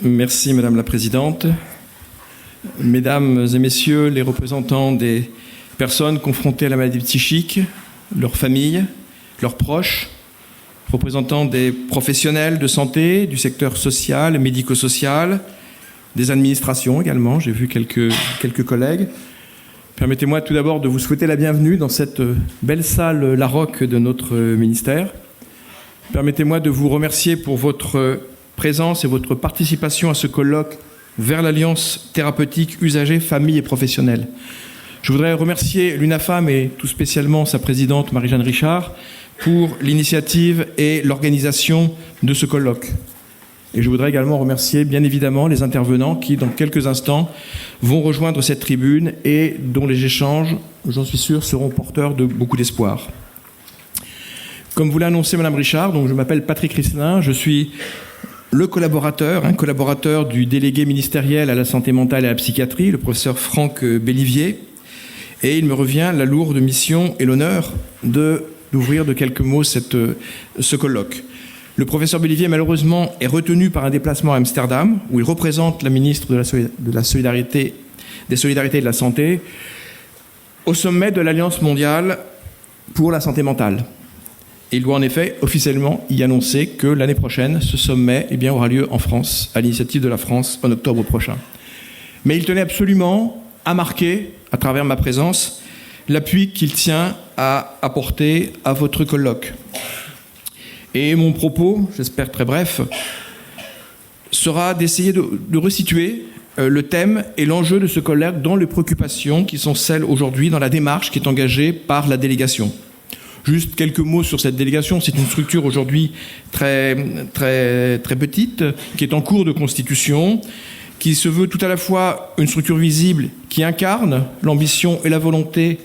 Merci Madame la Présidente. Mesdames et Messieurs les représentants des personnes confrontées à la maladie psychique, leurs familles, leurs proches, représentants des professionnels de santé, du secteur social, médico-social, des administrations également, j'ai vu quelques collègues. Permettez-moi tout d'abord de vous souhaiter la bienvenue dans cette belle salle Larocque de notre ministère. Permettez-moi de vous remercier pour votre présence et votre participation à ce colloque vers l'Alliance thérapeutique usagers, familles et professionnels. Je voudrais remercier l'UNAFAM et tout spécialement sa présidente Marie-Jeanne Richard pour l'initiative et l'organisation de ce colloque. Et je voudrais également remercier bien évidemment les intervenants qui, dans quelques instants, vont rejoindre cette tribune et dont les échanges, j'en suis sûr, seront porteurs de beaucoup d'espoir. Comme vous l'a annoncé Madame Richard, donc je m'appelle Patrick Risselin, je suis le collaborateur du délégué ministériel à la santé mentale et à la psychiatrie, le professeur Franck Bellivier, et il me revient la lourde mission et l'honneur d'ouvrir de quelques mots ce colloque. Le professeur Bellivier, malheureusement, est retenu par un déplacement à Amsterdam, où il représente la ministre de la Solidarité, des Solidarités et de la Santé, au sommet de l'Alliance mondiale pour la santé mentale. Et il doit en effet officiellement y annoncer que l'année prochaine, ce sommet aura lieu en France, à l'initiative de la France, en octobre prochain. Mais il tenait absolument à marquer, à travers ma présence, l'appui qu'il tient à apporter à votre colloque. Et mon propos, j'espère très bref, sera d'essayer de resituer le thème et l'enjeu de ce colloque dans les préoccupations qui sont celles aujourd'hui dans la démarche qui est engagée par la délégation. Juste quelques mots sur cette délégation. C'est une structure aujourd'hui très petite, qui est en cours de constitution, qui se veut tout à la fois une structure visible qui incarne l'ambition et la volonté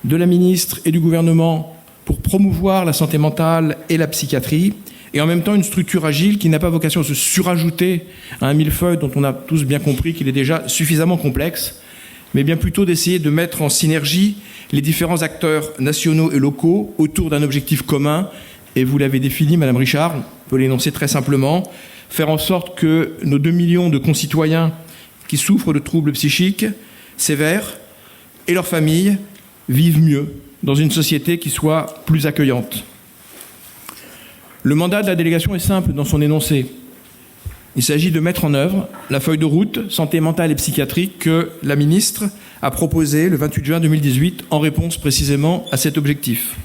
de la ministre et du gouvernement pour promouvoir la santé mentale et la psychiatrie, et en même temps une structure agile qui n'a pas vocation à se surajouter à un millefeuille dont on a tous bien compris qu'il est déjà suffisamment complexe, mais bien plutôt d'essayer de mettre en synergie les différents acteurs nationaux et locaux autour d'un objectif commun, et vous l'avez défini, Madame Richard, on peut l'énoncer très simplement, faire en sorte que nos 2 millions de concitoyens qui souffrent de troubles psychiques sévères et leurs familles vivent mieux dans une société qui soit plus accueillante. Le mandat de la délégation est simple dans son énoncé. Il s'agit de mettre en œuvre la feuille de route santé mentale et psychiatrique que la ministre a proposée le 28 juin 2018 en réponse précisément à cet objectif.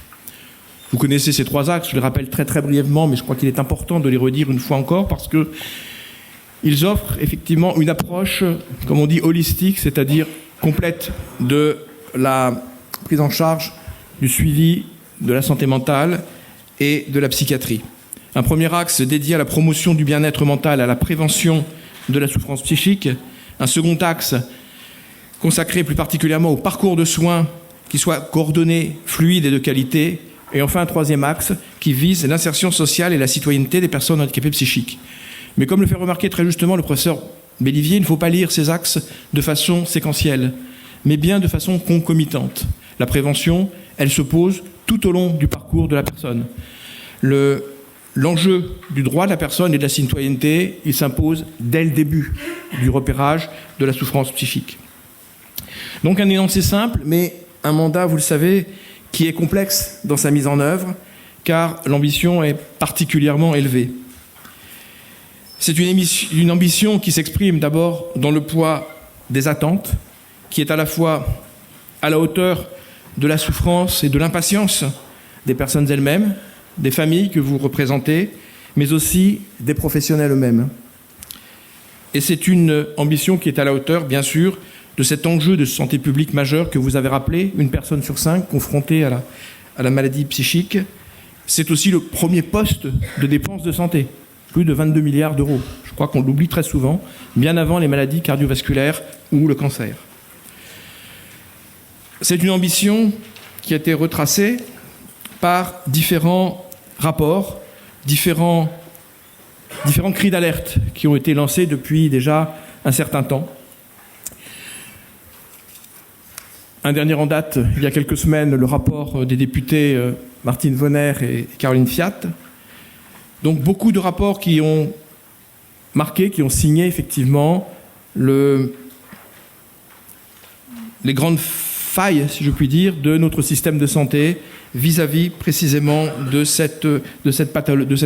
Vous connaissez ces 3 axes, je les rappelle très brièvement, mais je crois qu'il est important de les redire une fois encore parce qu'ils offrent effectivement une approche, comme on dit, holistique, c'est-à-dire complète de la prise en charge du suivi de la santé mentale et de la psychiatrie. Un premier axe dédié à la promotion du bien-être mental, à la prévention de la souffrance psychique. Un second axe consacré plus particulièrement au parcours de soins qui soit coordonné, fluide et de qualité. Et enfin, un troisième axe qui vise l'insertion sociale et la citoyenneté des personnes handicapées psychiques. Mais comme le fait remarquer très justement le professeur Bellivier, il ne faut pas lire ces axes de façon séquentielle, mais bien de façon concomitante. La prévention, elle se pose tout au long du parcours de la personne. L'enjeu du droit de la personne et de la citoyenneté, il s'impose dès le début du repérage de la souffrance psychique. Donc un énoncé simple, mais un mandat, vous le savez, qui est complexe dans sa mise en œuvre, car l'ambition est particulièrement élevée. C'est une ambition qui s'exprime d'abord dans le poids des attentes, qui est à la fois à la hauteur de la souffrance et de l'impatience des personnes elles-mêmes, des familles que vous représentez, mais aussi des professionnels eux-mêmes. Et c'est une ambition qui est à la hauteur, bien sûr, de cet enjeu de santé publique majeur que vous avez rappelé, 1 personne sur 5 confrontée à la maladie psychique. C'est aussi le premier poste de dépenses de santé, plus de 22 milliards d'euros. Je crois qu'on l'oublie très souvent, bien avant les maladies cardiovasculaires ou le cancer. C'est une ambition qui a été retracée par différents rapports, différents cris d'alerte qui ont été lancés depuis déjà un certain temps. Un dernier en date, il y a quelques semaines, le rapport des députés Martine Vonner et Caroline Fiat. Donc beaucoup de rapports qui ont marqué, qui ont signé effectivement les grandes failles, si je puis dire, de notre système de santé vis-à-vis précisément de cette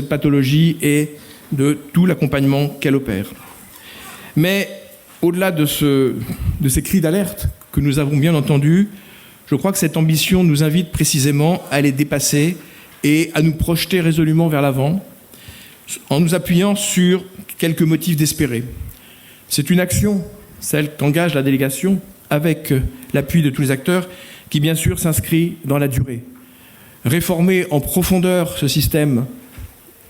pathologie et de tout l'accompagnement qu'elle opère. Mais au-delà de ces cris d'alerte que nous avons bien entendus, je crois que cette ambition nous invite précisément à les dépasser et à nous projeter résolument vers l'avant en nous appuyant sur quelques motifs d'espérer. C'est une action, celle qu'engage la délégation, avec l'appui de tous les acteurs, qui bien sûr s'inscrit dans la durée. Réformer en profondeur ce système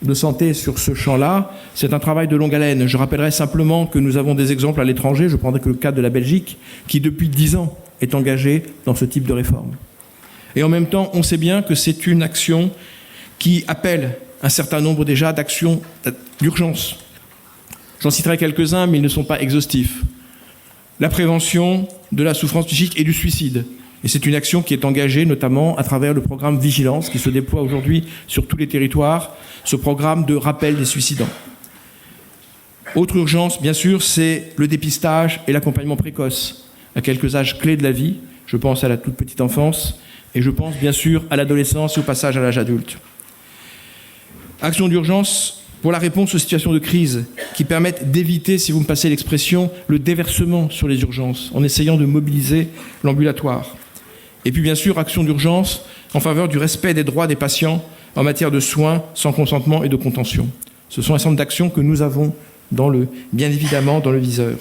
de santé sur ce champ-là, c'est un travail de longue haleine. Je rappellerai simplement que nous avons des exemples à l'étranger, je prendrai que le cas de la Belgique, qui depuis 10 ans est engagée dans ce type de réforme. Et en même temps, on sait bien que c'est une action qui appelle un certain nombre déjà d'actions d'urgence. J'en citerai quelques-uns, mais ils ne sont pas exhaustifs. La prévention de la souffrance psychique et du suicide. Et c'est une action qui est engagée notamment à travers le programme Vigilance qui se déploie aujourd'hui sur tous les territoires, ce programme de rappel des suicidants. Autre urgence, bien sûr, c'est le dépistage et l'accompagnement précoce à quelques âges clés de la vie. Je pense à la toute petite enfance et je pense bien sûr à l'adolescence et au passage à l'âge adulte. Action d'urgence pour la réponse aux situations de crise qui permettent d'éviter, si vous me passez l'expression, le déversement sur les urgences en essayant de mobiliser l'ambulatoire. Et puis bien sûr, action d'urgence en faveur du respect des droits des patients en matière de soins sans consentement et de contention. Ce sont un certain nombre d'actions que nous avons bien évidemment dans le viseur.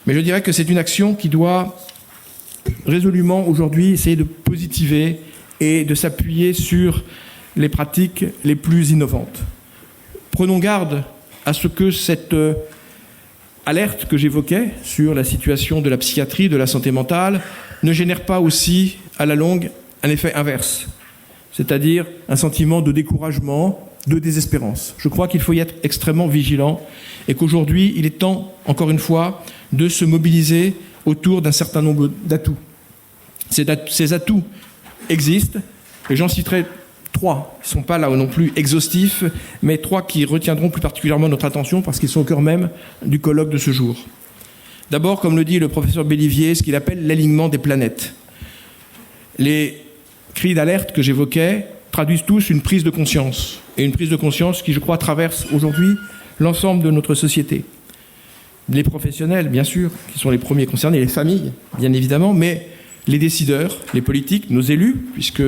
Mais je dirais que c'est une action qui doit résolument aujourd'hui essayer de positiver et de s'appuyer sur les pratiques les plus innovantes. Prenons garde à ce que cette alerte que j'évoquais sur la situation de la psychiatrie, de la santé mentale, ne génère pas aussi, à la longue, un effet inverse, c'est-à-dire un sentiment de découragement, de désespérance. Je crois qu'il faut y être extrêmement vigilant et qu'aujourd'hui, il est temps, encore une fois, de se mobiliser autour d'un certain nombre d'atouts. Ces atouts existent, et j'en citerai 3, qui ne sont pas là non plus exhaustifs, mais 3 qui retiendront plus particulièrement notre attention parce qu'ils sont au cœur même du colloque de ce jour. D'abord, comme le dit le professeur Bellivier, ce qu'il appelle l'alignement des planètes. Les cris d'alerte que j'évoquais traduisent tous une prise de conscience, et une prise de conscience qui, je crois, traverse aujourd'hui l'ensemble de notre société. Les professionnels, bien sûr, qui sont les premiers concernés, les familles, bien évidemment, mais les décideurs, les politiques, nos élus, puisque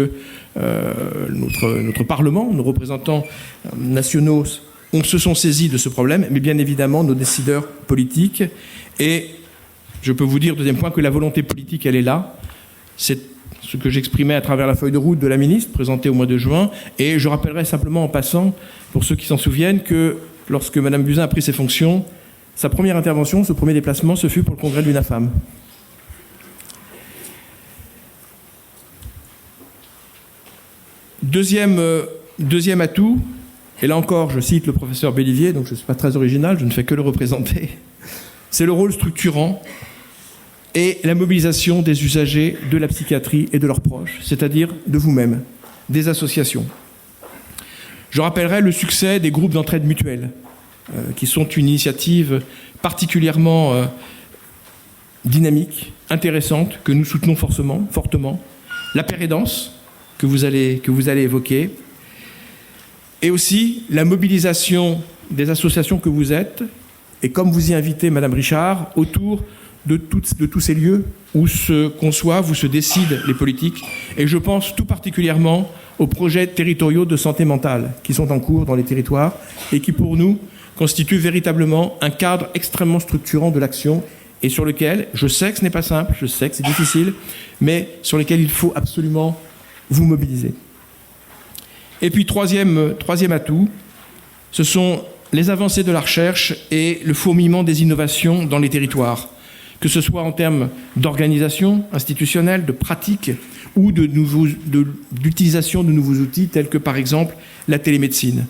notre Parlement, nos représentants nationaux se sont saisis de ce problème, mais bien évidemment nos décideurs politiques. Et je peux vous dire, deuxième point, que la volonté politique, elle est là. C'est ce que j'exprimais à travers la feuille de route de la ministre, présentée au mois de juin. Et je rappellerai simplement en passant, pour ceux qui s'en souviennent, que lorsque Mme Buzyn a pris ses fonctions, sa première intervention, ce premier déplacement, ce fut pour le congrès de l'UNAFAM. Deuxième atout, et là encore, je cite le professeur Bellivier, donc je ne suis pas très original, je ne fais que le représenter, c'est le rôle structurant et la mobilisation des usagers de la psychiatrie et de leurs proches, c'est-à-dire de vous-même, des associations. Je rappellerai le succès des groupes d'entraide mutuelle, qui sont une initiative particulièrement dynamique, intéressante, que nous soutenons fortement. La pérédance, que vous allez évoquer, et aussi la mobilisation des associations que vous êtes, et comme vous y invitez, Madame Richard, autour de tous ces lieux où se conçoivent, où se décident les politiques, et je pense tout particulièrement aux projets territoriaux de santé mentale qui sont en cours dans les territoires et qui, pour nous, constituent véritablement un cadre extrêmement structurant de l'action et sur lequel, je sais que ce n'est pas simple, je sais que c'est difficile, mais sur lequel il faut absolument vous mobiliser. Et puis troisième atout, ce sont les avancées de la recherche et le fourmillement des innovations dans les territoires, que ce soit en termes d'organisation institutionnelle, de pratique ou d'utilisation de nouveaux outils tels que par exemple la télémédecine.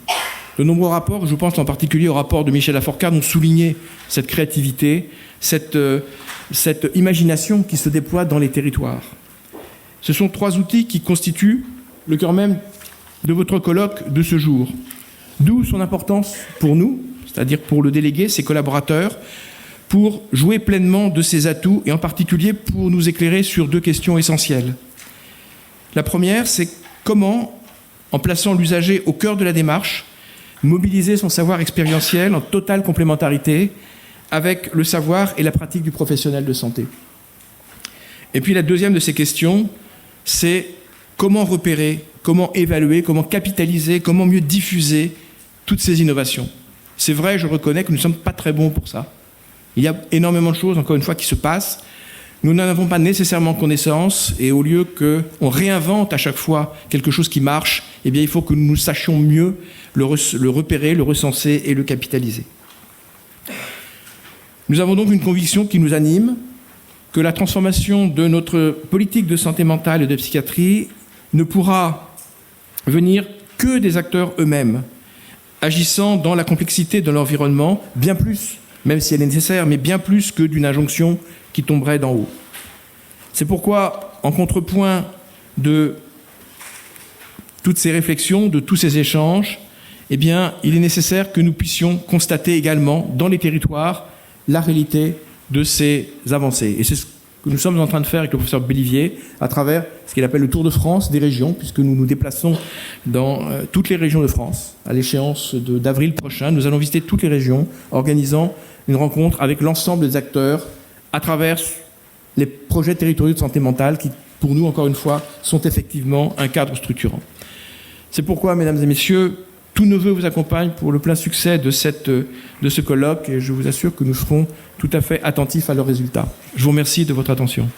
De nombreux rapports, je pense en particulier au rapport de Michel Lafourcade, ont souligné cette créativité, cette imagination qui se déploie dans les territoires. Ce sont 3 outils qui constituent le cœur même de votre colloque de ce jour. D'où son importance pour nous, c'est-à-dire pour le délégué, ses collaborateurs, pour jouer pleinement de ses atouts et en particulier pour nous éclairer sur 2 questions essentielles. La première, c'est comment, en plaçant l'usager au cœur de la démarche, mobiliser son savoir expérientiel en totale complémentarité avec le savoir et la pratique du professionnel de santé. Et puis la deuxième de ces questions, c'est comment repérer, comment évaluer, comment capitaliser, comment mieux diffuser toutes ces innovations. C'est vrai, je reconnais que nous ne sommes pas très bons pour ça. Il y a énormément de choses, encore une fois, qui se passent. Nous n'en avons pas nécessairement connaissance et au lieu qu'on réinvente à chaque fois quelque chose qui marche, eh bien, il faut que nous sachions mieux le repérer, le recenser et le capitaliser. Nous avons donc une conviction qui nous anime, que la transformation de notre politique de santé mentale et de psychiatrie ne pourra venir que des acteurs eux-mêmes, agissant dans la complexité de l'environnement, bien plus, même si elle est nécessaire, mais bien plus que d'une injonction qui tomberait d'en haut. C'est pourquoi, en contrepoint de toutes ces réflexions, de tous ces échanges, eh bien, il est nécessaire que nous puissions constater également, dans les territoires, la réalité de ces avancées. Et c'est ce que nous sommes en train de faire avec le professeur Bellivier à travers ce qu'il appelle le Tour de France des régions, puisque nous nous déplaçons dans toutes les régions de France. À l'échéance d'avril prochain, nous allons visiter toutes les régions, organisant une rencontre avec l'ensemble des acteurs à travers les projets territoriaux de santé mentale qui, pour nous, encore une fois, sont effectivement un cadre structurant. C'est pourquoi, mesdames et messieurs, tous nos vœux vous accompagnent pour le plein succès de ce colloque et je vous assure que nous serons tout à fait attentifs à leurs résultats. Je vous remercie de votre attention.